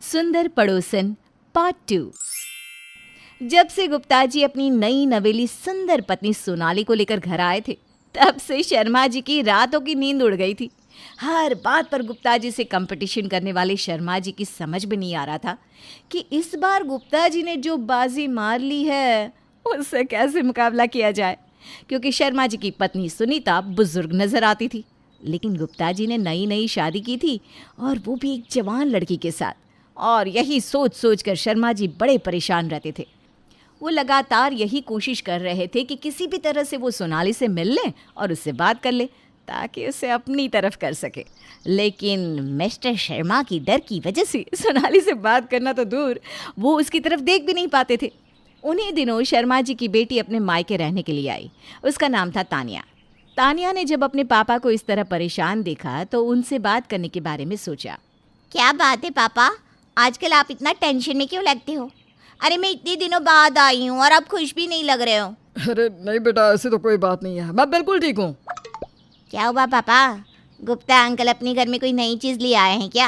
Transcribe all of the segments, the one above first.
सुंदर पड़ोसन पार्ट 2। जब से गुप्ता जी अपनी नई नवेली सुंदर पत्नी सोनाली को लेकर घर आए थे, तब से शर्मा जी की रातों की नींद उड़ गई थी। हर बात पर गुप्ता जी से कंपटीशन करने वाले शर्मा जी की समझ में नहीं आ रहा था कि इस बार गुप्ता जी ने जो बाजी मार ली है उससे कैसे मुकाबला किया जाए, क्योंकि शर्मा जी की पत्नी सुनीता बुजुर्ग नजर आती थी, लेकिन गुप्ता जी ने नई नई शादी की थी और वो भी एक जवान लड़की के साथ। और यही सोच सोच कर शर्मा जी बड़े परेशान रहते थे। वो लगातार यही कोशिश कर रहे थे कि किसी भी तरह से वो सोनाली से मिल लें और उससे बात कर ले ताकि उसे अपनी तरफ कर सके। लेकिन मिस्टर शर्मा की डर की वजह से सोनाली से बात करना तो दूर, वो उसकी तरफ देख भी नहीं पाते थे। उन्हीं दिनों शर्मा जी की बेटी अपने मायके रहने के लिए आई। उसका नाम था तानिया। तानिया ने जब अपने पापा को इस तरह परेशान देखा तो उनसे बात करने के बारे में सोचा। क्या बात है पापा, आजकल आप इतना टेंशन में क्यों लगते हो? अरे मैं इतने दिनों बाद आई हूँ और आप खुश भी नहीं लग रहे हो। अरे नहीं बेटा, ऐसी तो कोई बात नहीं है, मैं बिल्कुल ठीक हूँ। क्या हुआ पापा, गुप्ता अंकल अपने घर में कोई नई चीज़ ले आए हैं क्या?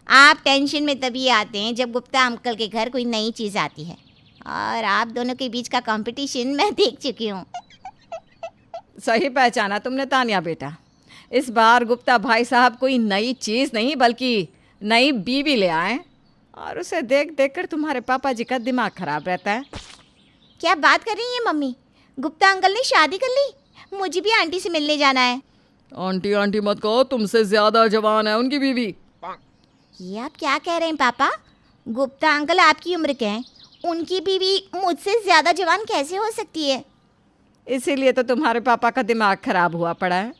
आप टेंशन में तभी आते हैं जब गुप्ता अंकल के घर कोई नई चीज़ आती है, और आप दोनों के बीच का कंपटीशन मैं देख चुकी हूँ। सही पहचाना तुमने तानिया बेटा। इस बार गुप्ता भाई साहब कोई नई चीज़ नहीं बल्कि नई बीवी ले आए, और उसे देख देख कर तुम्हारे पापा जी का दिमाग खराब रहता है। क्या बात कर रही हैं मम्मी? गुप्ता अंकल ने शादी कर ली? मुझे भी आंटी से मिलने जाना है। आंटी आंटी मत कहो, तुमसे ज्यादा जवान है उनकी बीवी। ये आप क्या कह रहे हैं पापा? गुप्ता अंकल आपकी उम्र के हैं, उनकी बीवी मुझसे ज़्यादा जवान कैसे हो सकती है? इसीलिए तो तुम्हारे पापा का दिमाग खराब हुआ पड़ा है।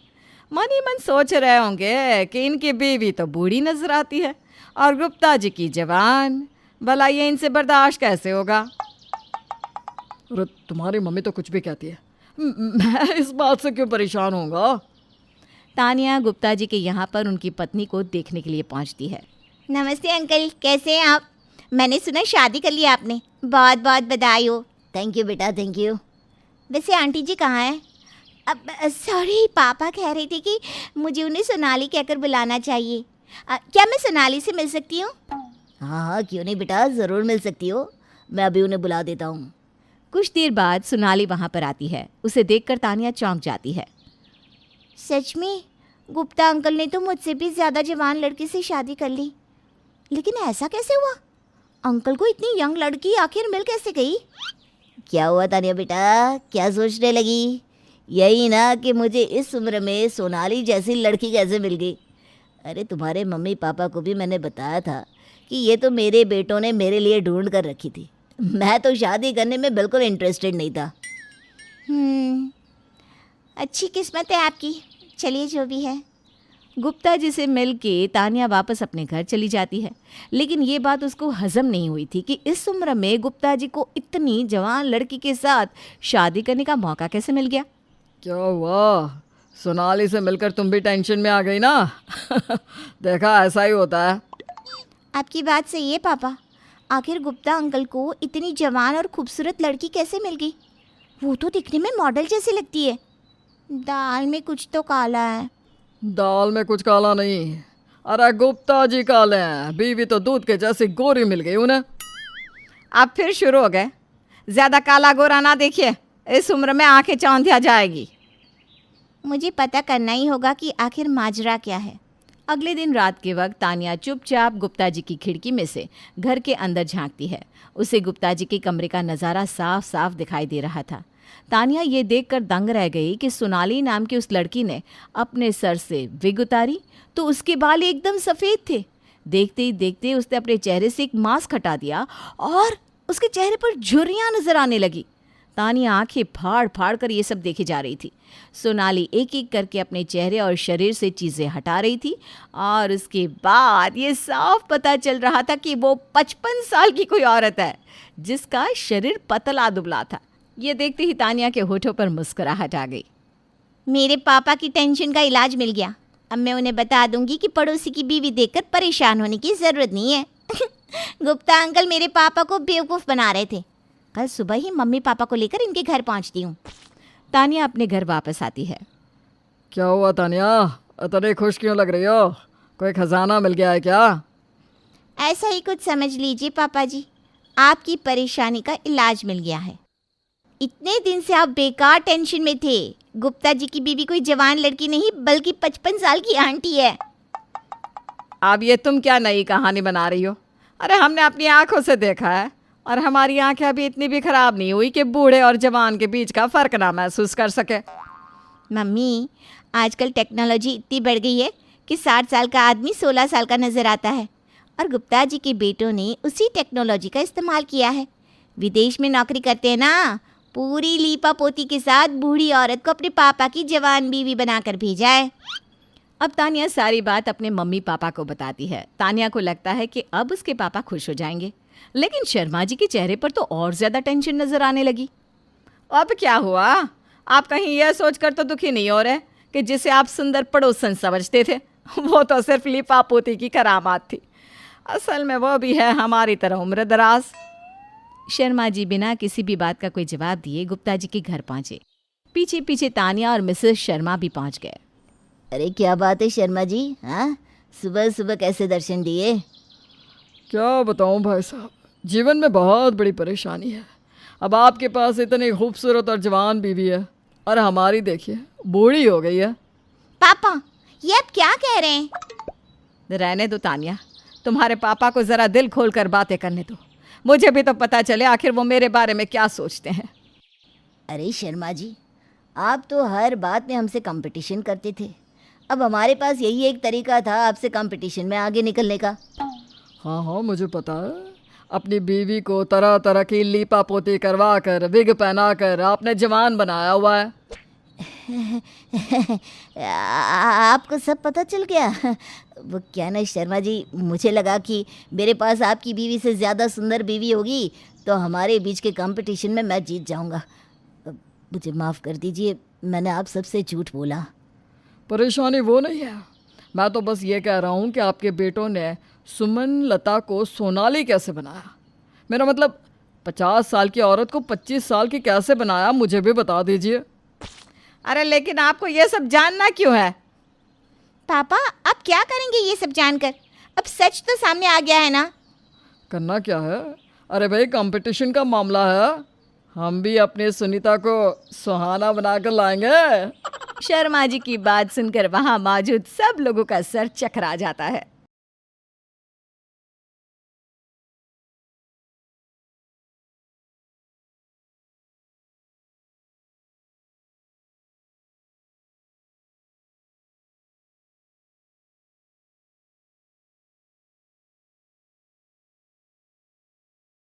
मन ही मन सोच रहे होंगे कि इनकी बीवी तो बूढ़ी नजर आती है और गुप्ता जी की जवान, भला ये इनसे बर्दाश्त कैसे होगा। अरे तुम्हारी मम्मी तो कुछ भी कहती है, मैं इस बात से क्यों परेशान होऊंगा। तानिया गुप्ता जी के यहाँ पर उनकी पत्नी को देखने के लिए पहुँचती है। नमस्ते अंकल, कैसे हैं आप? मैंने सुना शादी कर ली आपने, बहुत बहुत बधाई हो। थैंक यू बेटा, थैंक यू। वैसे आंटी जी कहाँ हैं? अब सॉरी, पापा कह रहे थे कि मुझे उन्हें सोनाली कहकर बुलाना चाहिए। क्या मैं सोनाली से मिल सकती हूँ? हाँ हाँ, क्यों नहीं बेटा, ज़रूर मिल सकती हो। मैं अभी उन्हें बुला देता हूँ। कुछ देर बाद सोनाली वहाँ पर आती है। उसे देखकर तानिया चौंक जाती है। सच में गुप्ता अंकल ने तो मुझसे भी ज़्यादा जवान लड़की से शादी कर ली, लेकिन ऐसा कैसे हुआ? अंकल को इतनी यंग लड़की आखिर मिल कैसे गई? क्या हुआ तानिया बेटा, क्या सोचने लगी? यही ना कि मुझे इस उम्र में सोनाली जैसी लड़की कैसे मिल गई। अरे तुम्हारे मम्मी पापा को भी मैंने बताया था कि ये तो मेरे बेटों ने मेरे लिए ढूंढ कर रखी थी। मैं तो शादी करने में बिल्कुल इंटरेस्टेड नहीं था। अच्छी किस्मत है आपकी। चलिए, जो भी है। गुप्ता जी से मिल के तानिया वापस अपने घर चली जाती है, लेकिन ये बात उसको हजम नहीं हुई थी कि इस उम्र में गुप्ता जी को इतनी जवान लड़की के साथ शादी करने का मौका कैसे मिल गया। क्या हुआ, सोनाली से मिलकर तुम भी टेंशन में आ गई ना? देखा, ऐसा ही होता है। आपकी बात सही है पापा। आखिर गुप्ता अंकल को इतनी जवान और खूबसूरत लड़की कैसे मिल गई? वो तो दिखने में मॉडल जैसी लगती है। दाल में कुछ तो काला है। दाल में कुछ काला नहीं, अरे गुप्ता जी काले हैं, बीवी तो दूध के जैसी गोरी मिल गई उन्हें। अब फिर शुरू हो गए। ज़्यादा काला गोरा ना देखिए, इस उम्र में आंखें चौंधिया जाएगी। मुझे पता करना ही होगा कि आखिर माजरा क्या है। अगले दिन रात के वक्त तानिया चुपचाप गुप्ता जी की खिड़की में से घर के अंदर झांकती है। उसे गुप्ता जी के कमरे का नज़ारा साफ साफ दिखाई दे रहा था। तानिया ये देखकर दंग रह गई कि सोनाली नाम की उस लड़की ने अपने सर से विग उतारी तो उसके बाल एकदम सफ़ेद थे। देखते ही देखते उसने अपने चेहरे से एक मास्क हटा दिया और उसके चेहरे पर झुर्रियाँ नजर आने लगी। तानिया आंखें फाड़ फाड़ कर ये सब देखे जा रही थी। सोनाली एक एक करके अपने चेहरे और शरीर से चीज़ें हटा रही थी, और उसके बाद ये साफ पता चल रहा था कि वो 55 साल की कोई औरत है जिसका शरीर पतला दुबला था। ये देखते ही तानिया के होठों पर मुस्कुराहट आ गई। मेरे पापा की टेंशन का इलाज मिल गया। अब मैं उन्हें बता दूंगी कि पड़ोसी की बीवी देखकर परेशान होने की ज़रूरत नहीं है। गुप्ता अंकल मेरे पापा को बेवकूफ़ बना रहे थे। कल सुबह ही मम्मी पापा को लेकर इनके घर पहुंचती हूँ। तानिया अपने घर वापस आती है। क्या हुआ तानिया, इतने खुश क्यों लग रही हो? कोई खजाना मिल गया है क्या? ऐसा ही कुछ समझ लीजिए पापा जी, आपकी परेशानी का इलाज मिल गया है। इतने दिन से आप बेकार टेंशन में थे। गुप्ता जी की बीवी कोई जवान लड़की नहीं बल्कि 55 साल की आंटी है। अब ये तुम क्या नई कहानी बना रही हो? अरे हमने अपनी आंखों से देखा है, और हमारी आंखें अभी इतनी भी खराब नहीं हुई कि बूढ़े और जवान के बीच का फर्क ना महसूस कर सके। मम्मी, आजकल टेक्नोलॉजी इतनी बढ़ गई है कि 60 साल का आदमी 16 साल का नजर आता है, और गुप्ता जी के बेटों ने उसी टेक्नोलॉजी का इस्तेमाल किया है। विदेश में नौकरी करते हैं ना, पूरी लीपा पोती के साथ बूढ़ी औरत को अपने पापा की जवान बीवी बनाकर भेजा है। अब तानिया सारी बात अपने मम्मी पापा को बताती है। तानिया को लगता है कि अब उसके पापा खुश हो जाएंगे, लेकिन शर्मा जी के चेहरे पर तो और ज़्यादा टेंशन नजर आने लगी। अब क्या हुआ? आप कहीं यह सोचकर तो दुखी नहीं हो रहे कि जिसे आप सुंदर पड़ोसन समझते थे वो तो सिर्फ लिपा पोती की करामात थी। असल में वो भी है हमारी तरह उम्र दराज। शर्मा जी बिना किसी भी बात का कोई जवाब दिए गुप्ता जी के घर पहुंचे। पीछे पीछे तानिया और मिसेस शर्मा भी पहुंच गए। अरे क्या बात है शर्मा जी, हाँ सुबह सुबह कैसे दर्शन दिए? क्या बताऊं भाई साहब, जीवन में बहुत बड़ी परेशानी है। अब आपके पास इतनी खूबसूरत और जवान बीवी है, और हमारी देखिए बूढ़ी हो गई है। पापा, ये आप क्या कह रहे हैं? रहने दो तानिया, तुम्हारे पापा को ज़रा दिल खोल कर बातें करने दो। मुझे भी तो पता चले आखिर वो मेरे बारे में क्या सोचते हैं। अरे शर्मा जी, आप तो हर बात में हमसे कंपटीशन करते थे। अब हमारे पास यही एक तरीका था आपसे कंपटीशन में आगे निकलने का। हाँ हाँ मुझे पता है, अपनी बीवी को तरह तरह की लीपा पोती करवा कर, विग पहना कर आपने जवान बनाया हुआ है। आपको सब पता चल गया? वो क्या ना शर्मा जी, मुझे लगा कि मेरे पास आपकी बीवी से ज़्यादा सुंदर बीवी होगी तो हमारे बीच के कंपटीशन में मैं जीत जाऊंगा। मुझे माफ़ कर दीजिए, मैंने आप सबसे झूठ बोला। परेशानी वो नहीं है, मैं तो बस ये कह रहा हूँ कि आपके बेटों ने सुमन लता को सोनाली कैसे बनाया। मेरा मतलब 50 साल की औरत को 25 साल की कैसे बनाया, मुझे भी बता दीजिए। अरे लेकिन आपको ये सब जानना क्यों है? पापा, आप क्या करेंगे ये सब जानकर? अब सच तो सामने आ गया है ना। करना क्या है? अरे भाई कंपटीशन का मामला है, हम भी अपनी सुनीता को सुहाना बनाकर लाएंगे। शर्मा जी की बात सुनकर वहां मौजूद सब लोगों का सर चकरा जाता है।